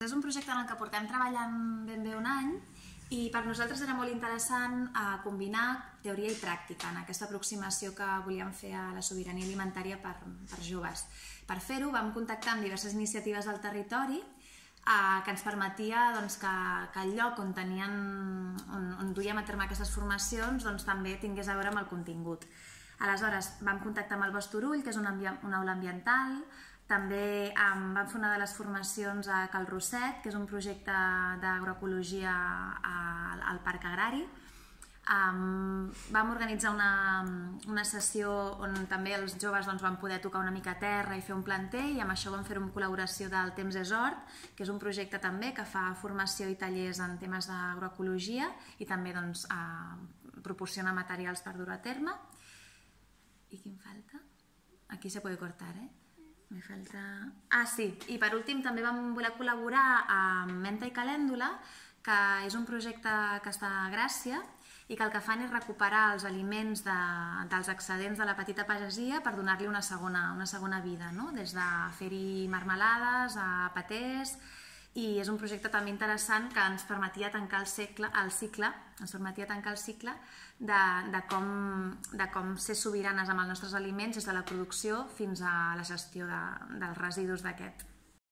És un projecte en el que portem treballant ben bé un any i per nosaltres era molt interessant combinar teoria i pràctica en aquesta aproximació que volíem fer a la sobirania alimentària per joves. Per fer-ho vam contactar amb diverses iniciatives del territori que ens permetia que el lloc on duíem a terme aquestes formacions també tingués a veure amb el contingut. Aleshores vam contactar amb el Bosc Turull, que és una aula ambiental. També vam fer una de les formacions a Cal Rosset, que és un projecte d'agroecologia al Parc Agrari. Vam organitzar una sessió on també els joves van poder tocar una mica terra i fer un planter, i amb això vam fer una col·laboració del Temps és Hort, que és un projecte també que fa formació i tallers en temes d'agroecologia i també proporciona materials per dur a terme. I quin falta? Aquí se puede cortar, Me falta... sí, i per últim també vam voler col·laborar amb Menta i Calèndula, que és un projecte que està a Gràcia i que el que fan és recuperar els aliments dels excedents de la petita pagesia per donar-li una segona vida, des de fer-hi marmelades a patés, i és un projecte també interessant que ens permetia tancar el cicle de com ser sobiranes amb els nostres aliments des de la producció fins a la gestió dels residus d'aquest.